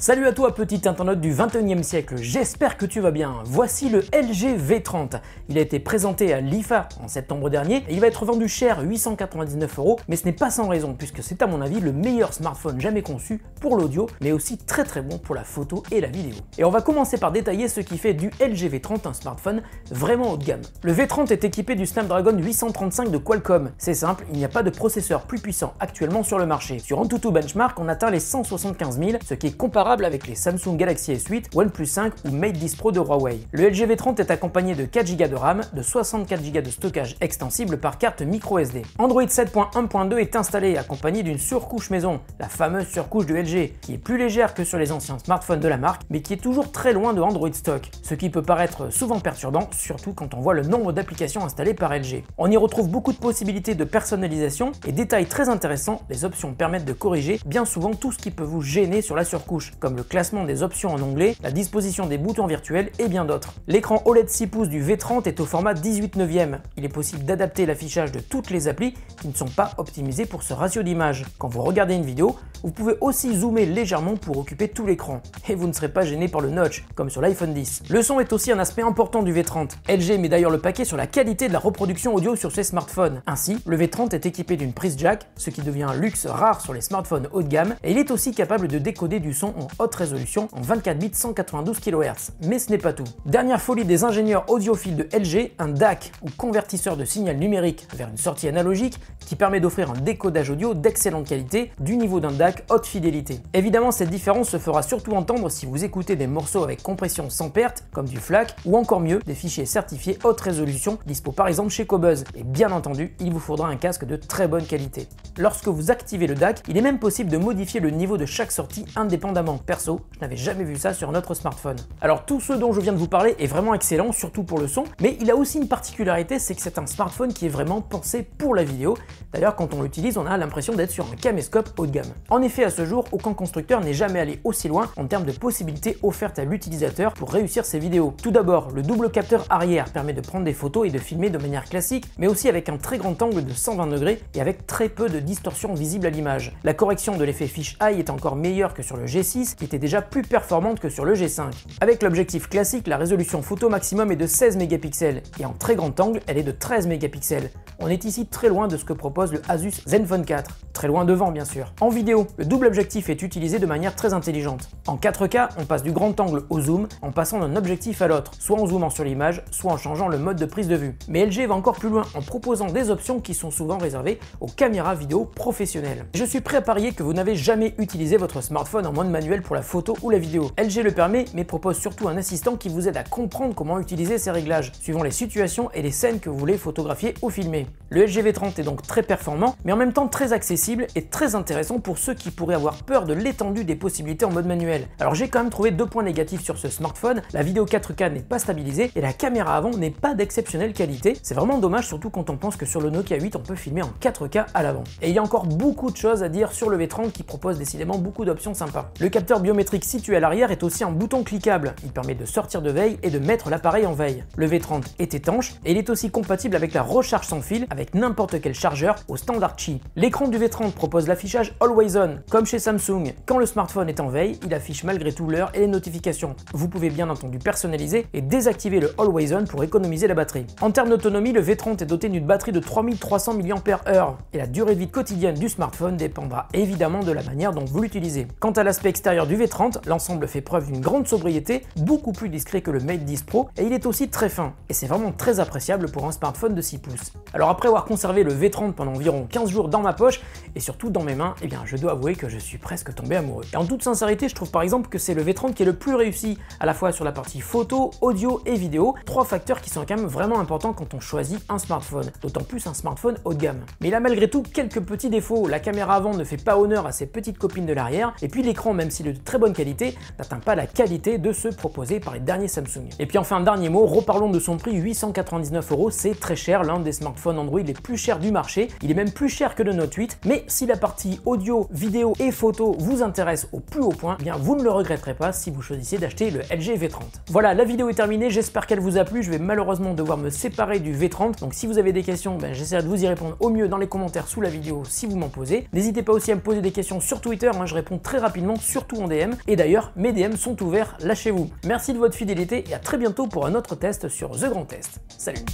Salut à toi petit internaute du 21e siècle, j'espère que tu vas bien. Voici le LG V30. Il a été présenté à l'IFA en septembre dernier et il va être vendu cher, 899 €, mais ce n'est pas sans raison puisque c'est à mon avis le meilleur smartphone jamais conçu pour l'audio, mais aussi très bon pour la photo et la vidéo. Et on va commencer par détailler ce qui fait du LG V30 un smartphone vraiment haut de gamme. Le V30 est équipé du Snapdragon 835 de Qualcomm. C'est simple, il n'y a pas de processeur plus puissant actuellement sur le marché. Sur AnTuTu Benchmark, on atteint les 175 000, ce qui est comparable avec les Samsung Galaxy S8, OnePlus 5 ou Mate 10 Pro de Huawei. Le LG V30 est accompagné de 4 Go de RAM, de 64 Go de stockage extensible par carte microSD. Android 7.1.2 est installé accompagné d'une surcouche maison, la fameuse surcouche de LG, qui est plus légère que sur les anciens smartphones de la marque, mais qui est toujours très loin de Android stock, ce qui peut paraître souvent perturbant, surtout quand on voit le nombre d'applications installées par LG. On y retrouve beaucoup de possibilités de personnalisation et détail très intéressant, les options permettent de corriger bien souvent tout ce qui peut vous gêner sur la surcouche, comme le classement des options en onglet, la disposition des boutons virtuels et bien d'autres. L'écran OLED 6 pouces du V30 est au format 18/9. Il est possible d'adapter l'affichage de toutes les applis qui ne sont pas optimisées pour ce ratio d'image. Quand vous regardez une vidéo, vous pouvez aussi zoomer légèrement pour occuper tout l'écran. Et vous ne serez pas gêné par le notch, comme sur l'iPhone 10. Le son est aussi un aspect important du V30. LG met d'ailleurs le paquet sur la qualité de la reproduction audio sur ses smartphones. Ainsi, le V30 est équipé d'une prise jack, ce qui devient un luxe rare sur les smartphones haut de gamme, et il est aussi capable de décoder du son en haute résolution en 24 bits 192 kHz. Mais ce n'est pas tout. Dernière folie des ingénieurs audiophiles de LG, un DAC ou convertisseur de signal numérique vers une sortie analogique qui permet d'offrir un décodage audio d'excellente qualité du niveau d'un DAC haute fidélité. Évidemment, cette différence se fera surtout entendre si vous écoutez des morceaux avec compression sans perte, comme du FLAC, ou encore mieux, des fichiers certifiés haute résolution, dispo par exemple chez Qobuz. Et bien entendu, il vous faudra un casque de très bonne qualité. Lorsque vous activez le DAC, il est même possible de modifier le niveau de chaque sortie indépendamment. Perso, je n'avais jamais vu ça sur un autre smartphone. Alors tout ce dont je viens de vous parler est vraiment excellent, surtout pour le son, mais il a aussi une particularité, c'est que c'est un smartphone qui est vraiment pensé pour la vidéo. D'ailleurs, quand on l'utilise, on a l'impression d'être sur un caméscope haut de gamme. En effet, à ce jour, aucun constructeur n'est jamais allé aussi loin en termes de possibilités offertes à l'utilisateur pour réussir ses vidéos. Tout d'abord, le double capteur arrière permet de prendre des photos et de filmer de manière classique, mais aussi avec un très grand angle de 120 degrés et avec très peu de distorsion visible à l'image. La correction de l'effet fisheye est encore meilleure que sur le G6, qui était déjà plus performante que sur le G5. Avec l'objectif classique, la résolution photo maximum est de 16 mégapixels et en très grand angle, elle est de 13 mégapixels. On est ici très loin de ce que propose le Asus Zenfone 4. Très loin devant bien sûr. En vidéo, le double objectif est utilisé de manière très intelligente. En 4K, on passe du grand angle au zoom en passant d'un objectif à l'autre, soit en zoomant sur l'image, soit en changeant le mode de prise de vue. Mais LG va encore plus loin en proposant des options qui sont souvent réservées aux caméras vidéo professionnelles. Je suis prêt à parier que vous n'avez jamais utilisé votre smartphone en mode manuel pour la photo ou la vidéo. LG le permet, mais propose surtout un assistant qui vous aide à comprendre comment utiliser ces réglages, suivant les situations et les scènes que vous voulez photographier ou filmer. Le LG V30 est donc très performant, mais en même temps très accessible et très intéressant pour ceux qui pourraient avoir peur de l'étendue des possibilités en mode manuel. Alors j'ai quand même trouvé deux points négatifs sur ce smartphone, la vidéo 4K n'est pas stabilisée et la caméra avant n'est pas d'exceptionnelle qualité. C'est vraiment dommage, surtout quand on pense que sur le Nokia 8 on peut filmer en 4K à l'avant. Et il y a encore beaucoup de choses à dire sur le V30 qui propose décidément beaucoup d'options sympas. Le capteur biométrique situé à l'arrière est aussi un bouton cliquable, il permet de sortir de veille et de mettre l'appareil en veille. Le V30 est étanche et il est aussi compatible avec la recharge sans fil avec n'importe quel chargeur au standard Qi. L'écran du V30 propose l'affichage Always On, comme chez Samsung. Quand le smartphone est en veille, il affiche malgré tout l'heure et les notifications. Vous pouvez bien entendu personnaliser et désactiver le Always On pour économiser la batterie. En termes d'autonomie, le V30 est doté d'une batterie de 3300 mAh et la durée de vie quotidienne du smartphone dépendra évidemment de la manière dont vous l'utilisez. Quant à l'aspect extérieur du V30, l'ensemble fait preuve d'une grande sobriété, beaucoup plus discret que le Mate 10 Pro et il est aussi très fin. Et c'est vraiment très appréciable pour un smartphone de 6 pouces. Alors après avoir conservé le V30 pendant environ 15 jours dans ma poche et surtout dans mes mains, eh bien je dois avouer que je suis presque tombé amoureux. Et en toute sincérité, je trouve par exemple que c'est le V30 qui est le plus réussi à la fois sur la partie photo, audio et vidéo, trois facteurs qui sont quand même vraiment importants quand on choisit un smartphone, d'autant plus un smartphone haut de gamme. Mais il a malgré tout quelques petits défauts, la caméra avant ne fait pas honneur à ses petites copines de l'arrière, et puis l'écran, même s'il est de très bonne qualité, n'atteint pas la qualité de ceux proposés par les derniers Samsung. Et puis enfin, dernier mot, reparlons de son prix, 899 €, c'est très cher, l'un des smartphones Android les plus chers du marché, il est même plus cher que le Note 8, mais si la partie audio, vidéo et photo vous intéresse au plus haut point, eh bien vous ne le regretterez pas si vous choisissez d'acheter le LG V30. Voilà, la vidéo est terminée, j'espère qu'elle vous a plu, je vais malheureusement devoir me séparer du V30, donc si vous avez des questions, j'essaierai de vous y répondre au mieux dans les commentaires sous la vidéo si vous m'en posez. N'hésitez pas aussi à me poser des questions sur Twitter, je réponds très rapidement, surtout surtout en DM. Et d'ailleurs, mes DM sont ouverts, lâchez-vous. Merci de votre fidélité et à très bientôt pour un autre test sur The Grand Test. Salut!